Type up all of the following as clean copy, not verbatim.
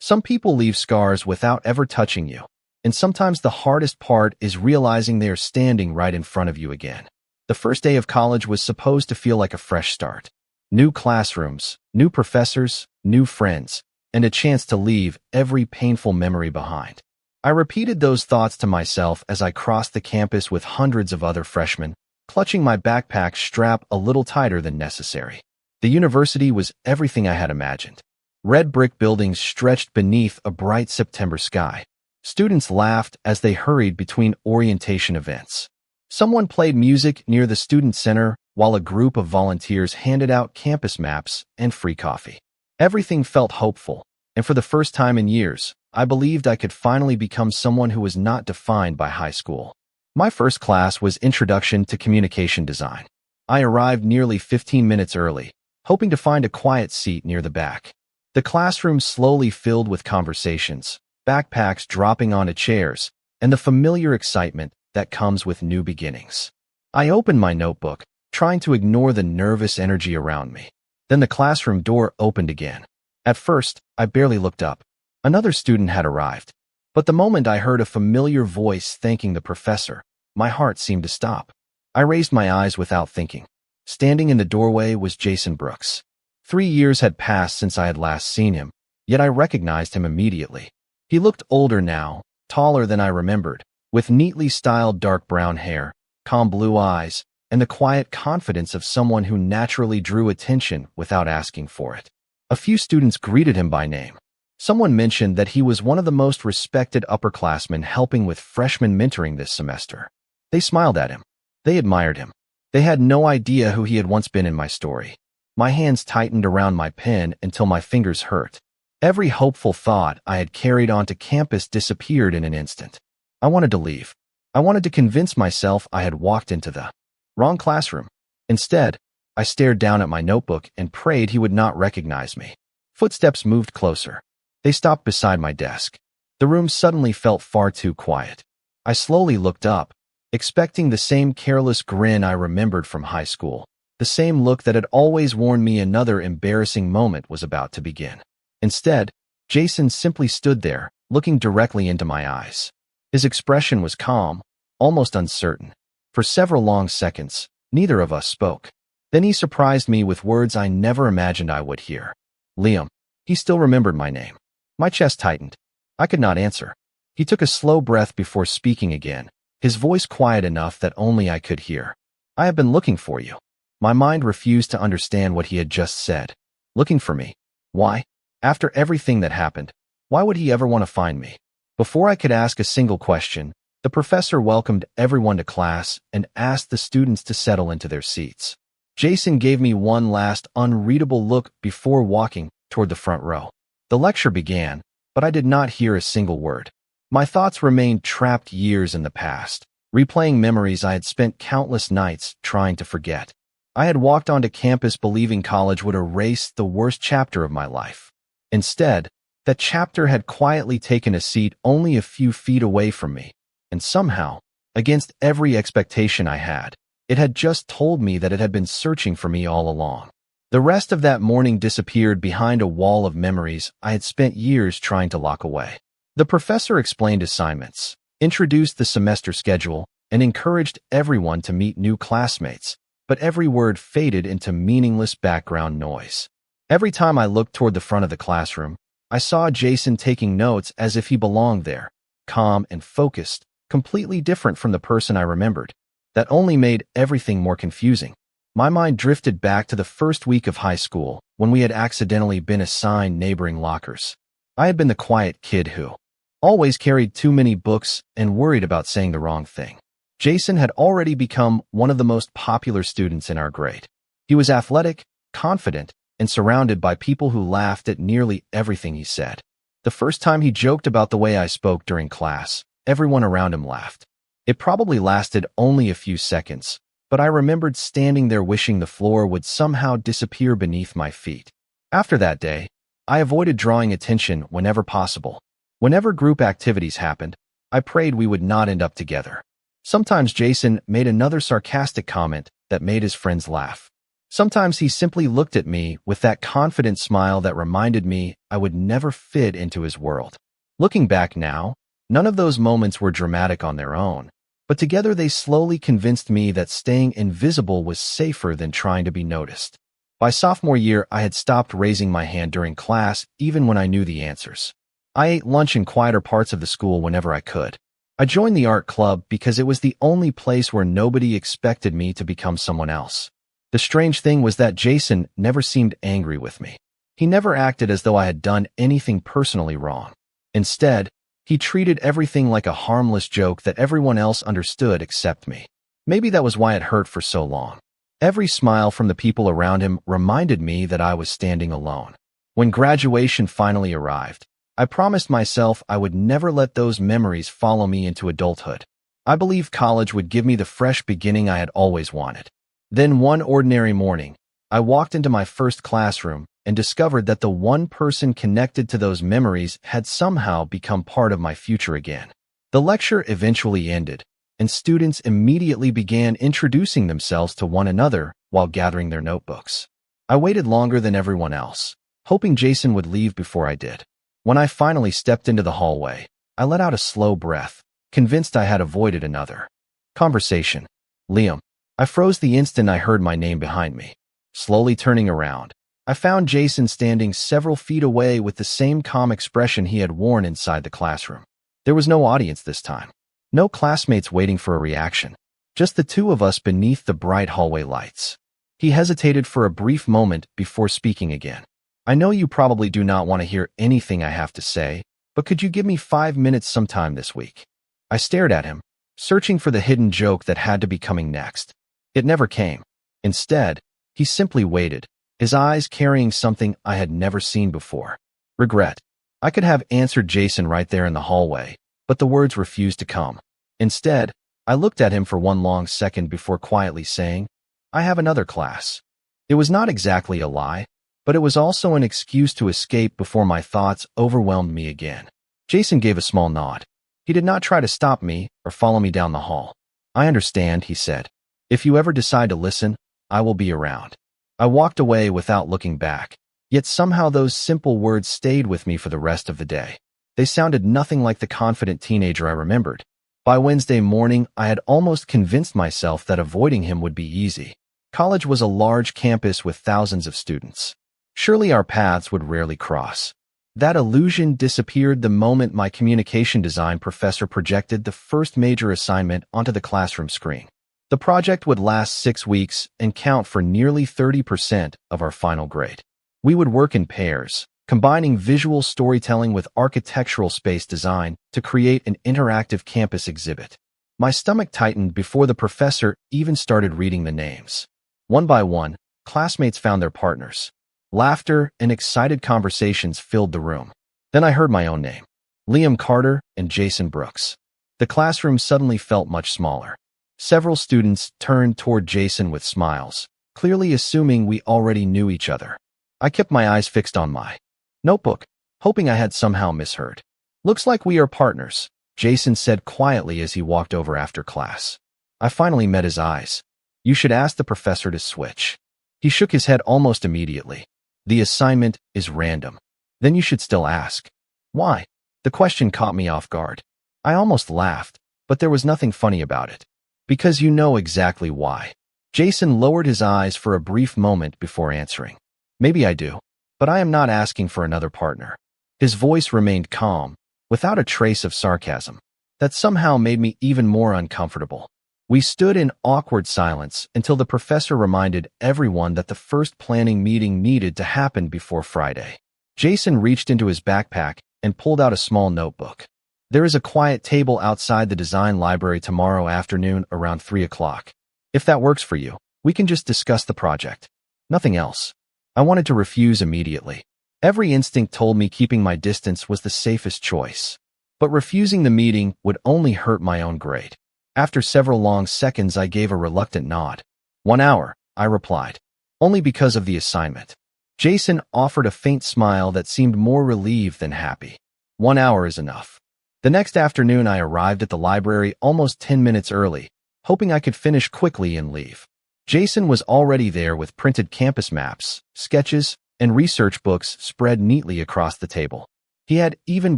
Some people leave scars without ever touching you, and sometimes the hardest part is realizing they are standing right in front of you again. The first day of college was supposed to feel like a fresh start. New classrooms, new professors, new friends, and a chance to leave every painful memory behind. I repeated those thoughts to myself as I crossed the campus with hundreds of other freshmen, clutching my backpack strap a little tighter than necessary. The university was everything I had imagined. Red brick buildings stretched beneath a bright September sky. Students laughed as they hurried between orientation events. Someone played music near the student center while a group of volunteers handed out campus maps and free coffee. Everything felt hopeful, and for the first time in years, I believed I could finally become someone who was not defined by high school. My first class was Introduction to Communication Design. I arrived nearly 15 minutes early, hoping to find a quiet seat near the back. The classroom slowly filled with conversations, backpacks dropping onto chairs, and the familiar excitement that comes with new beginnings. I opened my notebook, trying to ignore the nervous energy around me. Then the classroom door opened again. At first, I barely looked up. Another student had arrived. But the moment I heard a familiar voice thanking the professor, my heart seemed to stop. I raised my eyes without thinking. Standing in the doorway was Jason Brooks. 3 years had passed since I had last seen him, yet I recognized him immediately. He looked older now, taller than I remembered, with neatly styled dark brown hair, calm blue eyes, and the quiet confidence of someone who naturally drew attention without asking for it. A few students greeted him by name. Someone mentioned that he was one of the most respected upperclassmen helping with freshman mentoring this semester. They smiled at him. They admired him. They had no idea who he had once been in my story. My hands tightened around my pen until my fingers hurt. Every hopeful thought I had carried onto campus disappeared in an instant. I wanted to leave. I wanted to convince myself I had walked into the wrong classroom. Instead, I stared down at my notebook and prayed he would not recognize me. Footsteps moved closer. They stopped beside my desk. The room suddenly felt far too quiet. I slowly looked up, expecting the same careless grin I remembered from high school, the same look that had always warned me another embarrassing moment was about to begin. Instead, Jason simply stood there, looking directly into my eyes. His expression was calm, almost uncertain. For several long seconds, neither of us spoke. Then he surprised me with words I never imagined I would hear. Liam. He still remembered my name. My chest tightened. I could not answer. He took a slow breath before speaking again, his voice quiet enough that only I could hear. I have been looking for you. My mind refused to understand what he had just said. Looking for me? Why? After everything that happened, why would he ever want to find me? Before I could ask a single question, the professor welcomed everyone to class and asked the students to settle into their seats. Jason gave me one last unreadable look before walking toward the front row. The lecture began, but I did not hear a single word. My thoughts remained trapped years in the past, replaying memories I had spent countless nights trying to forget. I had walked onto campus believing college would erase the worst chapter of my life. Instead, that chapter had quietly taken a seat only a few feet away from me, and somehow, against every expectation I had, it had just told me that it had been searching for me all along. The rest of that morning disappeared behind a wall of memories I had spent years trying to lock away. The professor explained assignments, introduced the semester schedule, and encouraged everyone to meet new classmates, but every word faded into meaningless background noise. Every time I looked toward the front of the classroom, I saw Jason taking notes as if he belonged there, calm and focused, completely different from the person I remembered. That only made everything more confusing. My mind drifted back to the first week of high school when we had accidentally been assigned neighboring lockers. I had been the quiet kid who always carried too many books and worried about saying the wrong thing. Jason had already become one of the most popular students in our grade. He was athletic, confident, and surrounded by people who laughed at nearly everything he said. The first time he joked about the way I spoke during class, everyone around him laughed. It probably lasted only a few seconds, but I remembered standing there wishing the floor would somehow disappear beneath my feet. After that day, I avoided drawing attention whenever possible. Whenever group activities happened, I prayed we would not end up together. Sometimes Jason made another sarcastic comment that made his friends laugh. Sometimes he simply looked at me with that confident smile that reminded me I would never fit into his world. Looking back now, none of those moments were dramatic on their own, but together they slowly convinced me that staying invisible was safer than trying to be noticed. By sophomore year, I had stopped raising my hand during class, even when I knew the answers. I ate lunch in quieter parts of the school whenever I could. I joined the art club because it was the only place where nobody expected me to become someone else. The strange thing was that Jason never seemed angry with me. He never acted as though I had done anything personally wrong. Instead, he treated everything like a harmless joke that everyone else understood except me. Maybe that was why it hurt for so long. Every smile from the people around him reminded me that I was standing alone. When graduation finally arrived, I promised myself I would never let those memories follow me into adulthood. I believed college would give me the fresh beginning I had always wanted. Then one ordinary morning, I walked into my first classroom and discovered that the one person connected to those memories had somehow become part of my future again. The lecture eventually ended, and students immediately began introducing themselves to one another while gathering their notebooks. I waited longer than everyone else, hoping Jason would leave before I did. When I finally stepped into the hallway, I let out a slow breath, convinced I had avoided another conversation. Liam. I froze the instant I heard my name behind me. Slowly turning around, I found Jason standing several feet away with the same calm expression he had worn inside the classroom. There was no audience this time. No classmates waiting for a reaction. Just the two of us beneath the bright hallway lights. He hesitated for a brief moment before speaking again. I know you probably do not want to hear anything I have to say, but could you give me 5 minutes sometime this week? I stared at him, searching for the hidden joke that had to be coming next. It never came. Instead, he simply waited, his eyes carrying something I had never seen before. Regret. I could have answered Jason right there in the hallway, but the words refused to come. Instead, I looked at him for one long second before quietly saying, I have another class. It was not exactly a lie, but it was also an excuse to escape before my thoughts overwhelmed me again. Jason gave a small nod. He did not try to stop me or follow me down the hall. I understand, he said. If you ever decide to listen, I will be around. I walked away without looking back, yet somehow those simple words stayed with me for the rest of the day. They sounded nothing like the confident teenager I remembered. By Wednesday morning, I had almost convinced myself that avoiding him would be easy. College was a large campus with thousands of students. Surely our paths would rarely cross. That illusion disappeared the moment my communication design professor projected the first major assignment onto the classroom screen. The project would last 6 weeks and count for nearly 30% of our final grade. We would work in pairs, combining visual storytelling with architectural space design to create an interactive campus exhibit. My stomach tightened before the professor even started reading the names. One by one, classmates found their partners. Laughter and excited conversations filled the room. Then I heard my own name, Liam Carter and Jason Brooks. The classroom suddenly felt much smaller. Several students turned toward Jason with smiles, clearly assuming we already knew each other. I kept my eyes fixed on my notebook, hoping I had somehow misheard. Looks like we are partners, Jason said quietly as he walked over after class. I finally met his eyes. You should ask the professor to switch. He shook his head almost immediately. The assignment is random. Then you should still ask. Why? The question caught me off guard. I almost laughed, but there was nothing funny about it. Because you know exactly why. Jason lowered his eyes for a brief moment before answering. Maybe I do, but I am not asking for another partner. His voice remained calm, without a trace of sarcasm. That somehow made me even more uncomfortable. We stood in awkward silence until the professor reminded everyone that the first planning meeting needed to happen before Friday. Jason reached into his backpack and pulled out a small notebook. There is a quiet table outside the design library tomorrow afternoon around 3 o'clock. If that works for you, we can just discuss the project. Nothing else. I wanted to refuse immediately. Every instinct told me keeping my distance was the safest choice. But refusing the meeting would only hurt my own grade. After several long seconds, I gave a reluctant nod. 1 hour, I replied. Only because of the assignment. Jason offered a faint smile that seemed more relieved than happy. 1 hour is enough. The next afternoon, I arrived at the library almost 10 minutes early, hoping I could finish quickly and leave. Jason was already there with printed campus maps, sketches, and research books spread neatly across the table. He had even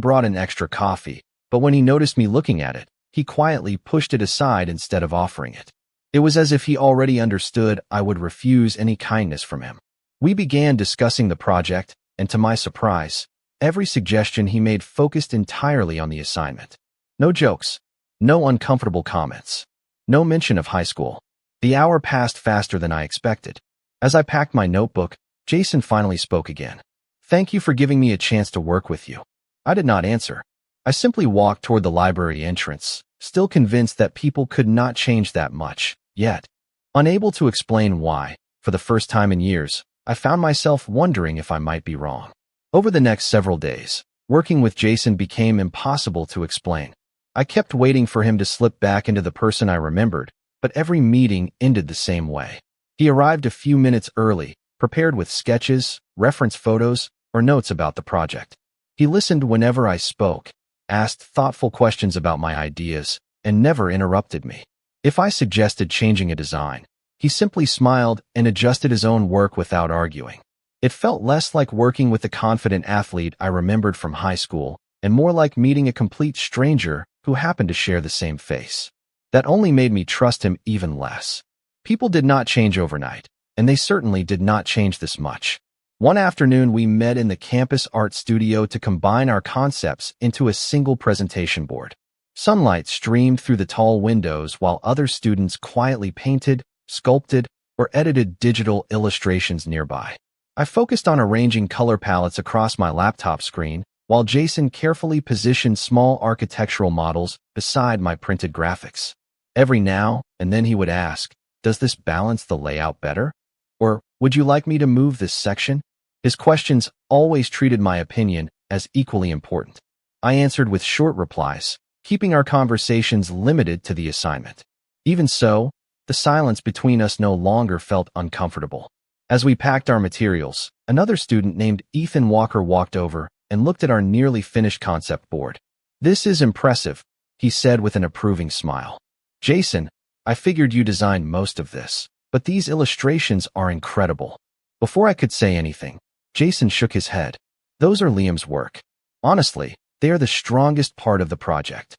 brought an extra coffee, but when he noticed me looking at it, he quietly pushed it aside instead of offering it. It was as if he already understood I would refuse any kindness from him. We began discussing the project, and to my surprise, every suggestion he made focused entirely on the assignment. No jokes, no uncomfortable comments, no mention of high school. The hour passed faster than I expected. As I packed my notebook, Jason finally spoke again. "Thank you for giving me a chance to work with you." I did not answer. I simply walked toward the library entrance, still convinced that people could not change that much, yet, unable to explain why. For the first time in years, I found myself wondering if I might be wrong. Over the next several days, working with Jason became impossible to explain. I kept waiting for him to slip back into the person I remembered, but every meeting ended the same way. He arrived a few minutes early, prepared with sketches, reference photos, or notes about the project. He listened whenever I spoke, asked thoughtful questions about my ideas, and never interrupted me. If I suggested changing a design, he simply smiled and adjusted his own work without arguing. It felt less like working with the confident athlete I remembered from high school, and more like meeting a complete stranger who happened to share the same face. That only made me trust him even less. People did not change overnight, and they certainly did not change this much. One afternoon, we met in the campus art studio to combine our concepts into a single presentation board. Sunlight streamed through the tall windows while other students quietly painted, sculpted, or edited digital illustrations nearby. I focused on arranging color palettes across my laptop screen, while Jason carefully positioned small architectural models beside my printed graphics. Every now and then he would ask, "Does this balance the layout better?" Or, "Would you like me to move this section?" His questions always treated my opinion as equally important. I answered with short replies, keeping our conversations limited to the assignment. Even so, the silence between us no longer felt uncomfortable. As we packed our materials, another student named Ethan Walker walked over and looked at our nearly finished concept board. "This is impressive," he said with an approving smile. "Jason, I figured you designed most of this, but these illustrations are incredible." Before I could say anything, Jason shook his head. "Those are Liam's work. Honestly, they are the strongest part of the project."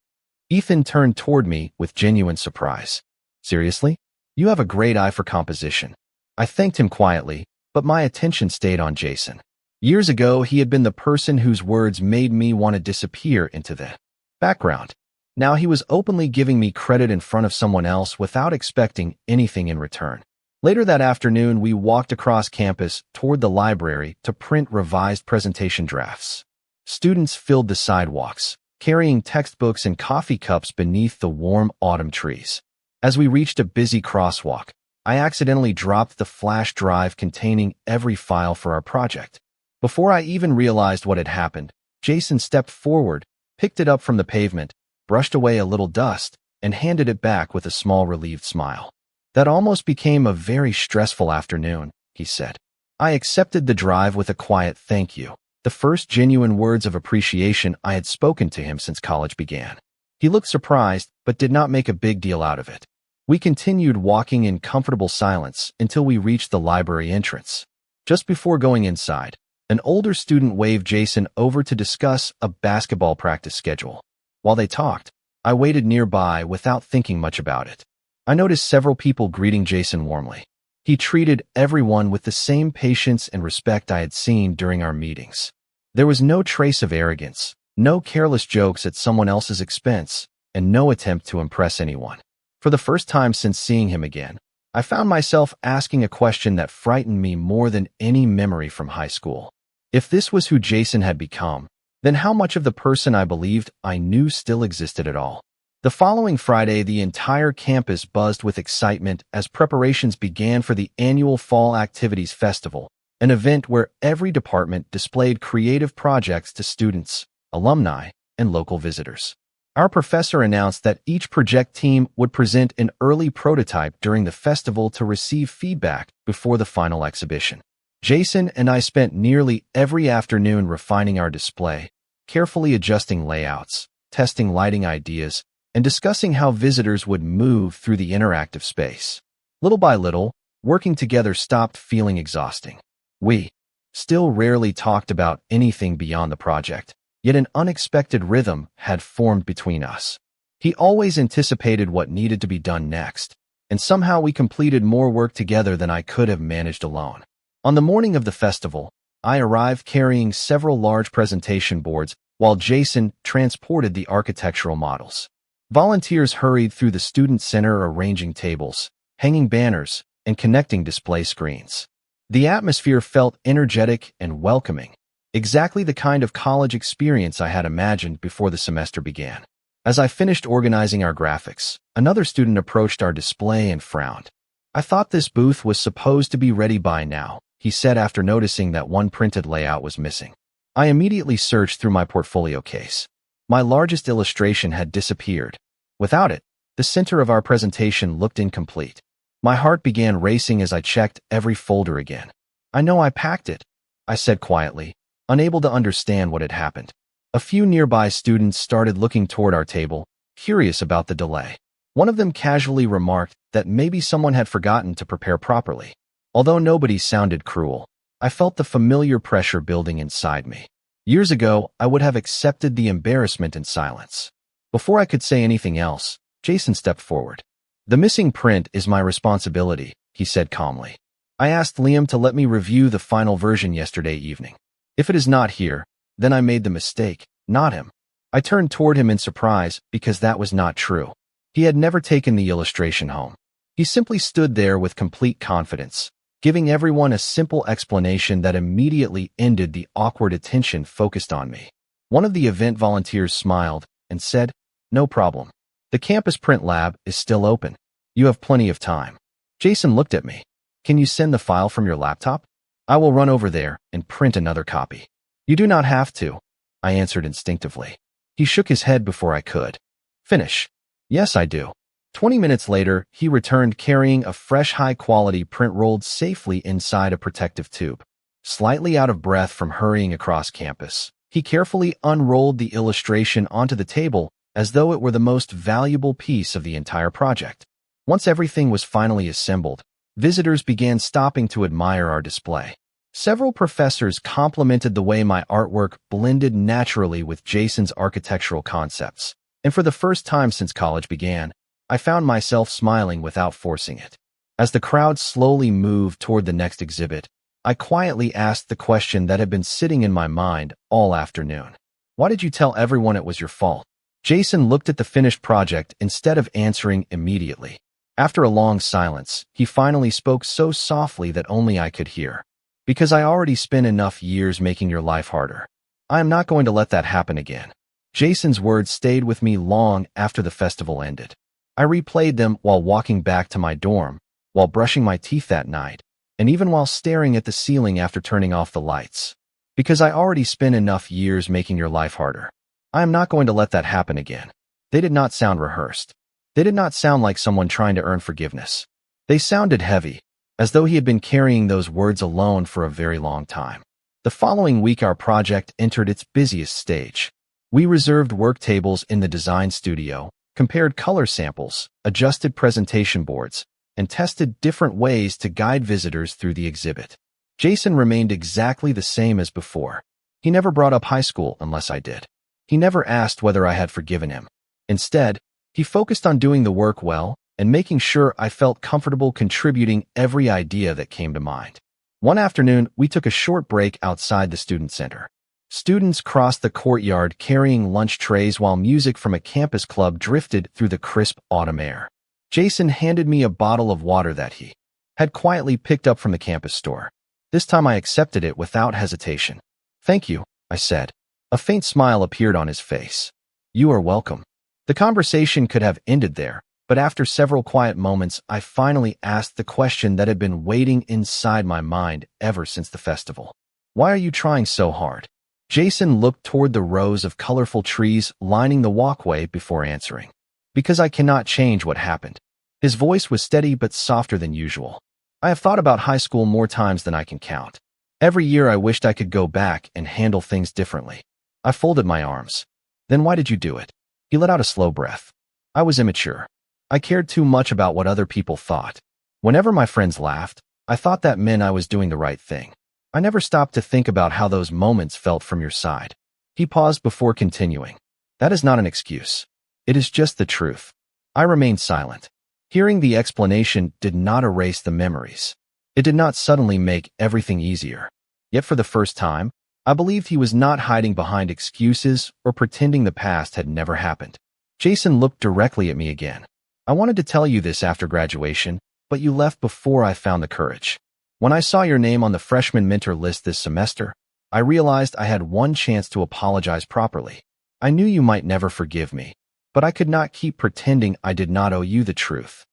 Ethan turned toward me with genuine surprise. "Seriously? You have a great eye for composition." I thanked him quietly, but my attention stayed on Jason. Years ago, he had been the person whose words made me want to disappear into the background. Now he was openly giving me credit in front of someone else without expecting anything in return. Later that afternoon, we walked across campus toward the library to print revised presentation drafts. Students filled the sidewalks, carrying textbooks and coffee cups beneath the warm autumn trees. As we reached a busy crosswalk, I accidentally dropped the flash drive containing every file for our project. Before I even realized what had happened, Jason stepped forward, picked it up from the pavement, brushed away a little dust, and handed it back with a small relieved smile. "That almost became a very stressful afternoon," he said. I accepted the drive with a quiet thank you, the first genuine words of appreciation I had spoken to him since college began. He looked surprised, but did not make a big deal out of it. We continued walking in comfortable silence until we reached the library entrance. Just before going inside, an older student waved Jason over to discuss a basketball practice schedule. While they talked, I waited nearby without thinking much about it. I noticed several people greeting Jason warmly. He treated everyone with the same patience and respect I had seen during our meetings. There was no trace of arrogance, no careless jokes at someone else's expense, and no attempt to impress anyone. For the first time since seeing him again, I found myself asking a question that frightened me more than any memory from high school. If this was who Jason had become, then how much of the person I believed I knew still existed at all? The following Friday, the entire campus buzzed with excitement as preparations began for the annual Fall Activities Festival, an event where every department displayed creative projects to students, alumni, and local visitors. Our professor announced that each project team would present an early prototype during the festival to receive feedback before the final exhibition. Jason and I spent nearly every afternoon refining our display, carefully adjusting layouts, testing lighting ideas, and discussing how visitors would move through the interactive space. Little by little, Working together stopped feeling exhausting. We still rarely talked about anything beyond the project, yet an unexpected rhythm had formed between us. He always anticipated what needed to be done next, and somehow we completed more work together than I could have managed alone. On the morning of the festival, I arrived carrying several large presentation boards while Jason transported the architectural models. Volunteers hurried through the student center arranging tables, hanging banners, and connecting display screens. The atmosphere felt energetic and welcoming, exactly the kind of college experience I had imagined before the semester began. As I finished organizing our graphics, another student approached our display and frowned. "I thought this booth was supposed to be ready by now," he said after noticing that one printed layout was missing. I immediately searched through my portfolio case. My largest illustration had disappeared. Without it, the center of our presentation looked incomplete. My heart began racing as I checked every folder again. "I know I packed it," I said quietly, unable to understand what had happened. A few nearby students started looking toward our table, curious about the delay. One of them casually remarked that maybe someone had forgotten to prepare properly. Although nobody sounded cruel, I felt the familiar pressure building inside me. Years ago, I would have accepted the embarrassment in silence. Before I could say anything else, Jason stepped forward. "The missing print is my responsibility," he said calmly. "I asked Liam to let me review the final version yesterday evening. If it is not here, then I made the mistake, not him." I turned toward him in surprise because that was not true. He had never taken the illustration home. He simply stood there with complete confidence, giving everyone a simple explanation that immediately ended the awkward attention focused on me. One of the event volunteers smiled and said, "No problem. The campus print lab is still open. You have plenty of time." Jason looked at me. "Can you send the file from your laptop? I will run over there and print another copy." "You do not have to," I answered instinctively. He shook his head before I could finish. "Yes, I do." 20 minutes later, he returned carrying a fresh high-quality print rolled safely inside a protective tube. Slightly out of breath from hurrying across campus, he carefully unrolled the illustration onto the table as though it were the most valuable piece of the entire project. Once everything was finally assembled, visitors began stopping to admire our display. Several professors complimented the way my artwork blended naturally with Jason's architectural concepts, and for the first time since college began, I found myself smiling without forcing it. As the crowd slowly moved toward the next exhibit, I quietly asked the question that had been sitting in my mind all afternoon. "Why did you tell everyone it was your fault?" Jason looked at the finished project instead of answering immediately. After a long silence, he finally spoke so softly that only I could hear. "Because I already spent enough years making your life harder. I am not going to let that happen again." Jason's words stayed with me long after the festival ended. I replayed them while walking back to my dorm, while brushing my teeth that night, and even while staring at the ceiling after turning off the lights. "Because I already spent enough years making your life harder. I am not going to let that happen again." They did not sound rehearsed. They did not sound like someone trying to earn forgiveness. They sounded heavy, as though he had been carrying those words alone for a very long time. The following week, our project entered its busiest stage. We reserved work tables in the design studio, compared color samples, adjusted presentation boards, and tested different ways to guide visitors through the exhibit. Jason remained exactly the same as before. He never brought up high school unless I did. He never asked whether I had forgiven him. Instead, he focused on doing the work well and making sure I felt comfortable contributing every idea that came to mind. One afternoon, we took a short break outside the student center. Students crossed the courtyard carrying lunch trays while music from a campus club drifted through the crisp autumn air. Jason handed me a bottle of water that he had quietly picked up from the campus store. This time I accepted it without hesitation. "Thank you," I said. A faint smile appeared on his face. "You are welcome." The conversation could have ended there, but after several quiet moments, I finally asked the question that had been waiting inside my mind ever since the festival. "Why are you trying so hard?" Jason looked toward the rows of colorful trees lining the walkway before answering. "Because I cannot change what happened." His voice was steady but softer than usual. "I have thought about high school more times than I can count. Every year I wished I could go back and handle things differently." I folded my arms. "Then why did you do it?" He let out a slow breath. "I was immature. I cared too much about what other people thought. Whenever my friends laughed, I thought that meant I was doing the right thing. I never stopped to think about how those moments felt from your side. He paused before continuing. That is not an excuse. It is just the truth. I remained silent. Hearing the explanation did not erase the memories. It did not suddenly make everything easier. Yet for the first time, I believed he was not hiding behind excuses or pretending the past had never happened. Jason looked directly at me again. I wanted to tell you this after graduation, but you left before I found the courage. When I saw your name on the freshman mentor list this semester, I realized I had one chance to apologize properly. I knew you might never forgive me, but I could not keep pretending I did not owe you the truth.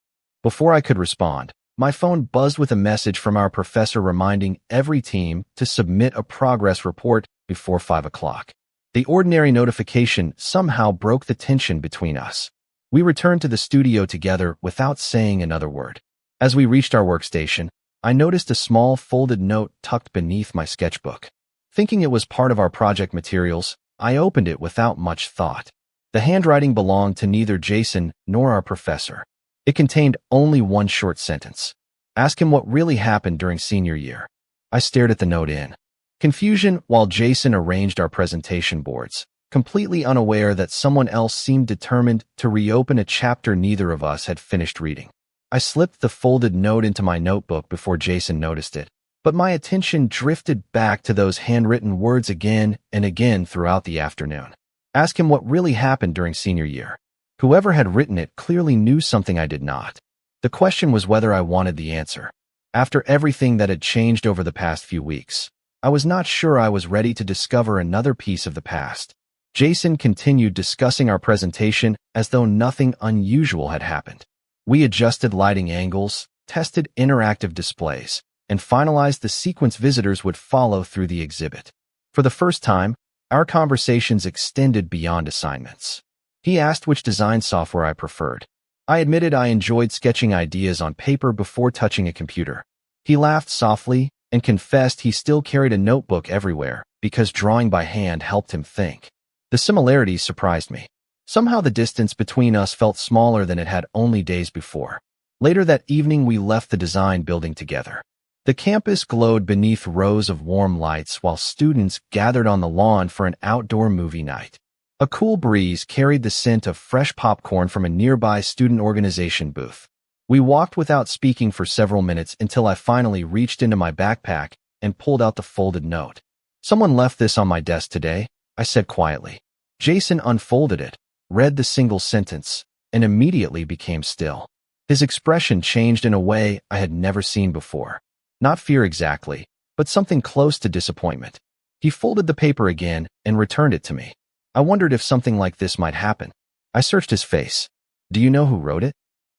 Before I could respond, my phone buzzed with a message from our professor reminding every team to submit a progress report before 5 o'clock. The ordinary notification somehow broke the tension between us. We returned to the studio together without saying another word. As we reached our workstation, I noticed a small folded note tucked beneath my sketchbook. Thinking it was part of our project materials, I opened it without much thought. The handwriting belonged to neither Jason nor our professor. It contained only one short sentence. Ask him what really happened during senior year. I stared at the note in confusion while Jason arranged our presentation boards, completely unaware that someone else seemed determined to reopen a chapter neither of us had finished reading. I slipped the folded note into my notebook before Jason noticed it, but my attention drifted back to those handwritten words again and again throughout the afternoon. Ask him what really happened during senior year. Whoever had written it clearly knew something I did not. The question was whether I wanted the answer. After everything that had changed over the past few weeks, I was not sure I was ready to discover another piece of the past. Jason continued discussing our presentation as though nothing unusual had happened. We adjusted lighting angles, tested interactive displays, and finalized the sequence visitors would follow through the exhibit. For the first time, our conversations extended beyond assignments. He asked which design software I preferred. I admitted I enjoyed sketching ideas on paper before touching a computer. He laughed softly and confessed he still carried a notebook everywhere because drawing by hand helped him think. The similarities surprised me. Somehow the distance between us felt smaller than it had only days before. Later that evening, we left the design building together. The campus glowed beneath rows of warm lights while students gathered on the lawn for an outdoor movie night. A cool breeze carried the scent of fresh popcorn from a nearby student organization booth. We walked without speaking for several minutes until I finally reached into my backpack and pulled out the folded note. Someone left this on my desk today, I said quietly. Jason unfolded it, read the single sentence, and immediately became still. His expression changed in a way I had never seen before. Not fear exactly, but something close to disappointment. He folded the paper again and returned it to me. I wondered if something like this might happen. I searched his face. Do you know who wrote it?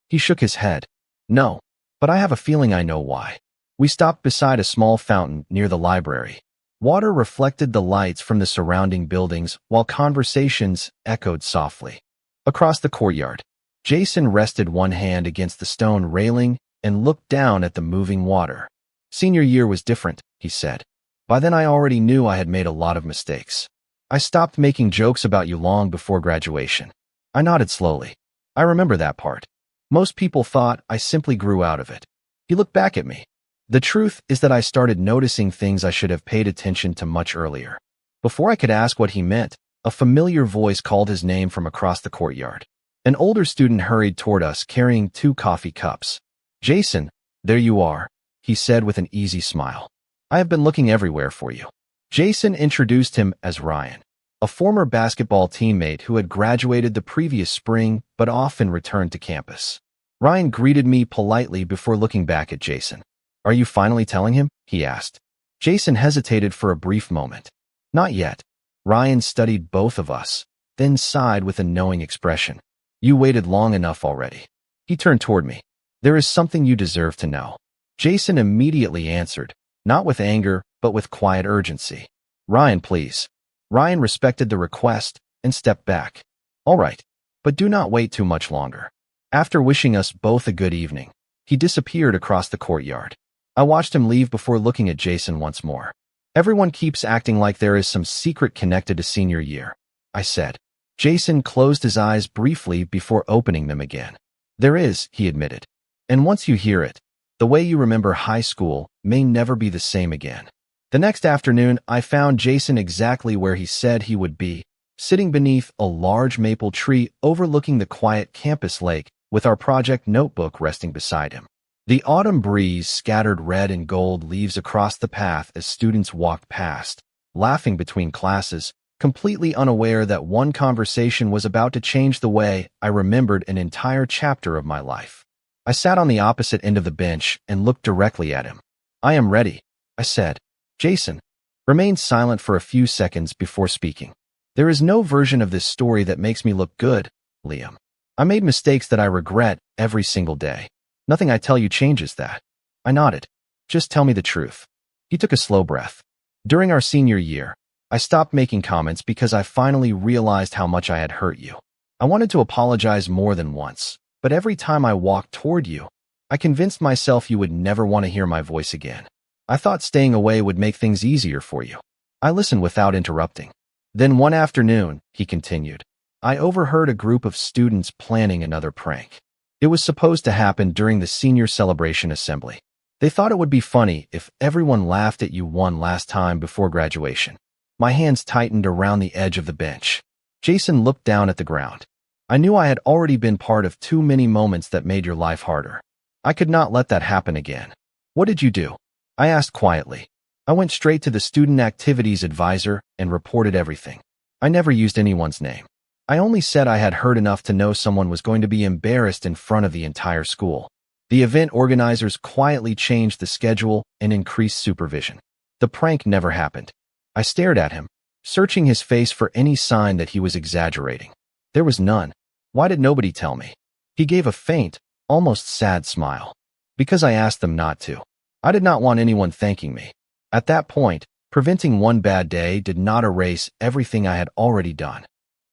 He shook his head. No, but I have a feeling I know why. We stopped beside a small fountain near the library. Water reflected the lights from the surrounding buildings while conversations echoed softly. Across the courtyard, Jason rested one hand against the stone railing and looked down at the moving water. Senior year was different, he said. By then I already knew I had made a lot of mistakes. I stopped making jokes about you long before graduation. I nodded slowly. I remember that part. Most people thought I simply grew out of it. He looked back at me. The truth is that I started noticing things I should have paid attention to much earlier. Before I could ask what he meant, a familiar voice called his name from across the courtyard. An older student hurried toward us carrying 2 coffee cups. Jason, there you are, he said with an easy smile. I have been looking everywhere for you. Jason introduced him as Ryan, a former basketball teammate who had graduated the previous spring but often returned to campus. Ryan greeted me politely before looking back at Jason. Are you finally telling him? He asked. Jason hesitated for a brief moment. Not yet. Ryan studied both of us, then sighed with a knowing expression. You waited long enough already. He turned toward me. There is something you deserve to know. Jason immediately answered, not with anger, but with quiet urgency. Ryan, please. Ryan respected the request and stepped back. All right, but do not wait too much longer. After wishing us both a good evening, he disappeared across the courtyard. I watched him leave before looking at Jason once more. Everyone keeps acting like there is some secret connected to senior year, I said. Jason closed his eyes briefly before opening them again. There is, he admitted. And once you hear it, The way you remember high school may never be the same again. The next afternoon, I found Jason exactly where he said he would be, sitting beneath a large maple tree overlooking the quiet campus lake, with our project notebook resting beside him. The autumn breeze scattered red and gold leaves across the path as students walked past, laughing between classes, completely unaware that one conversation was about to change the way I remembered an entire chapter of my life. I sat on the opposite end of the bench and looked directly at him. "I am ready," I said. Jason remained silent for a few seconds before speaking. "There is no version of this story that makes me look good, Liam. I made mistakes that I regret every single day. Nothing I tell you changes that." I nodded. "Just tell me the truth." He took a slow breath. "During our senior year, I stopped making comments because I finally realized how much I had hurt you. I wanted to apologize more than once, but every time I walked toward you, I convinced myself you would never want to hear my voice again. I thought staying away would make things easier for you." I listened without interrupting. "Then one afternoon," he continued, "I overheard a group of students planning another prank. It was supposed to happen during the senior celebration assembly. They thought it would be funny if everyone laughed at you one last time before graduation." My hands tightened around the edge of the bench. Jason looked down at the ground. "I knew I had already been part of too many moments that made your life harder. I could not let that happen again." "What did you do?" I asked quietly. "I went straight to the student activities advisor and reported everything. I never used anyone's name. I only said I had heard enough to know someone was going to be embarrassed in front of the entire school." The event organizers quietly changed the schedule and increased supervision. The prank never happened. I stared at him, searching his face for any sign that he was exaggerating. There was none. "Why did nobody tell me?" He gave a faint, almost sad smile. "Because I asked them not to. I did not want anyone thanking me." At that point, preventing one bad day did not erase everything I had already done.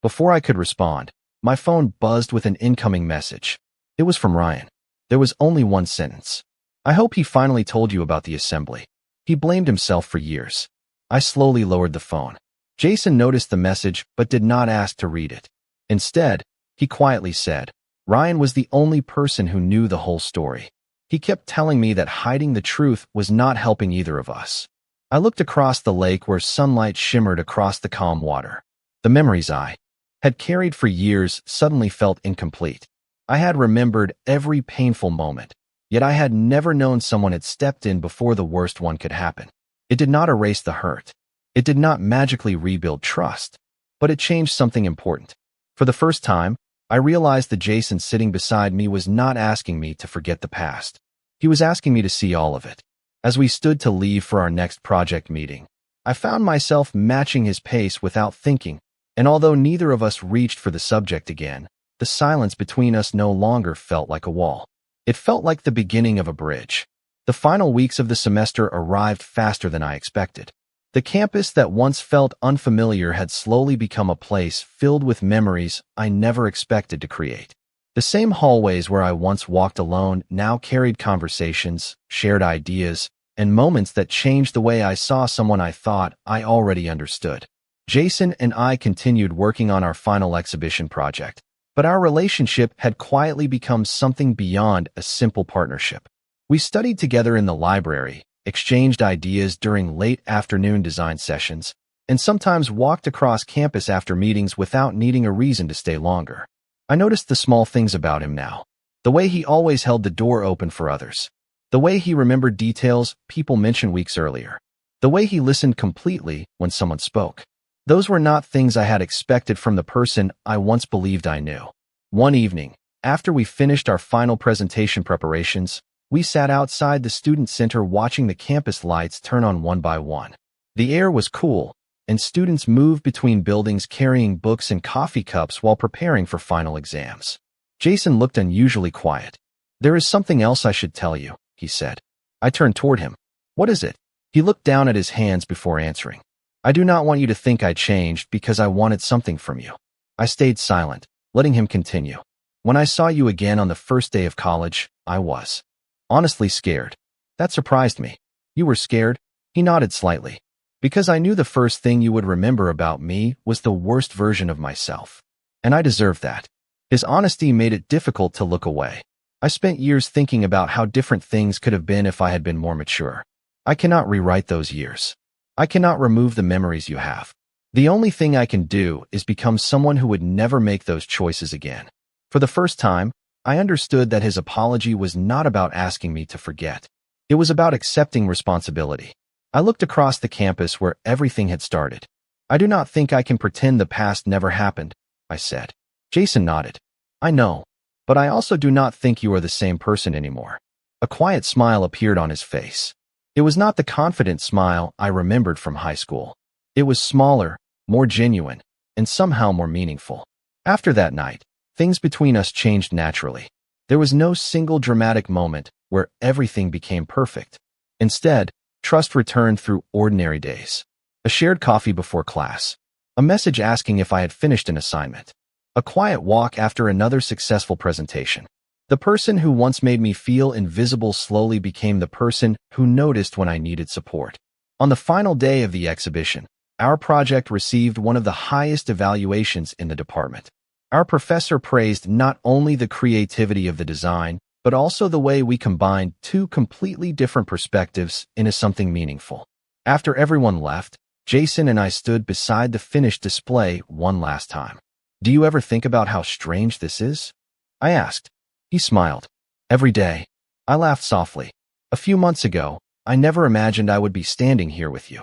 Before I could respond, my phone buzzed with an incoming message. It was from Ryan. There was only one sentence. "I hope he finally told you about the assembly. He blamed himself for years." I slowly lowered the phone. Jason noticed the message but did not ask to read it. Instead, he quietly said, "Ryan was the only person who knew the whole story. He kept telling me that hiding the truth was not helping either of us." I looked across the lake where sunlight shimmered across the calm water. The memories I had carried for years suddenly felt incomplete. I had remembered every painful moment, yet I had never known someone had stepped in before the worst one could happen. It did not erase the hurt. It did not magically rebuild trust, but it changed something important. For the first time, I realized that Jason sitting beside me was not asking me to forget the past. He was asking me to see all of it. As we stood to leave for our next project meeting, I found myself matching his pace without thinking, and although neither of us reached for the subject again, the silence between us no longer felt like a wall. It felt like the beginning of a bridge. The final weeks of the semester arrived faster than I expected. The campus that once felt unfamiliar had slowly become a place filled with memories I never expected to create. The same hallways where I once walked alone now carried conversations, shared ideas, and moments that changed the way I saw someone I thought I already understood. Jason and I continued working on our final exhibition project, but our relationship had quietly become something beyond a simple partnership. We studied together in the library, exchanged ideas during late afternoon design sessions, and sometimes walked across campus after meetings without needing a reason to stay longer. I noticed the small things about him now. The way he always held the door open for others. The way he remembered details people mentioned weeks earlier. The way he listened completely when someone spoke. Those were not things I had expected from the person I once believed I knew. One evening, after we finished our final presentation preparations, we sat outside the student center watching the campus lights turn on one by one. The air was cool, and students moved between buildings carrying books and coffee cups while preparing for final exams. Jason looked unusually quiet. "There is something else I should tell you," he said. I turned toward him. "What is it?" He looked down at his hands before answering. "I do not want you to think I changed because I wanted something from you." I stayed silent, letting him continue. "When I saw you again on the first day of college, I was honestly scared. That surprised me." "You were scared?" He nodded slightly. "Because I knew the first thing you would remember about me was the worst version of myself. And I deserved that." His honesty made it difficult to look away. I spent years thinking about how different things could have been if I had been more mature. I cannot rewrite those years. I cannot remove the memories you have. The only thing I can do is become someone who would never make those choices again. For the first time, I understood that his apology was not about asking me to forget. It was about accepting responsibility. I looked across the campus where everything had started. I do not think I can pretend the past never happened, I said. Jason nodded. I know, but I also do not think you are the same person anymore. A quiet smile appeared on his face. It was not the confident smile I remembered from high school. It was smaller, more genuine, and somehow more meaningful. After that night, things between us changed naturally. There was no single dramatic moment where everything became perfect. Instead, trust returned through ordinary days. A shared coffee before class. A message asking if I had finished an assignment. A quiet walk after another successful presentation. The person who once made me feel invisible slowly became the person who noticed when I needed support. On the final day of the exhibition, our project received one of the highest evaluations in the department. Our professor praised not only the creativity of the design, but also the way we combined two completely different perspectives into something meaningful. After everyone left, Jason and I stood beside the finished display one last time. Do you ever think about how strange this is? I asked. He smiled. Every day. I laughed softly. A few months ago, I never imagined I would be standing here with you.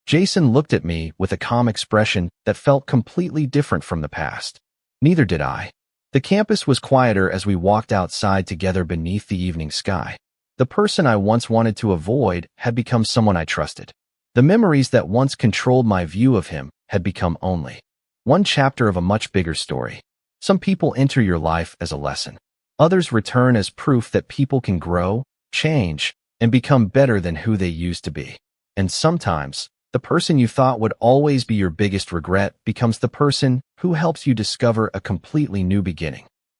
Jason looked at me with a calm expression that felt completely different from the past. Neither did I. The campus was quieter as we walked outside together beneath the evening sky. The person I once wanted to avoid had become someone I trusted. The memories that once controlled my view of him had become only one chapter of a much bigger story. Some people enter your life as a lesson. Others return as proof that people can grow, change, and become better than who they used to be. And sometimes, the person you thought would always be your biggest regret becomes the person who helps you discover a completely new beginning.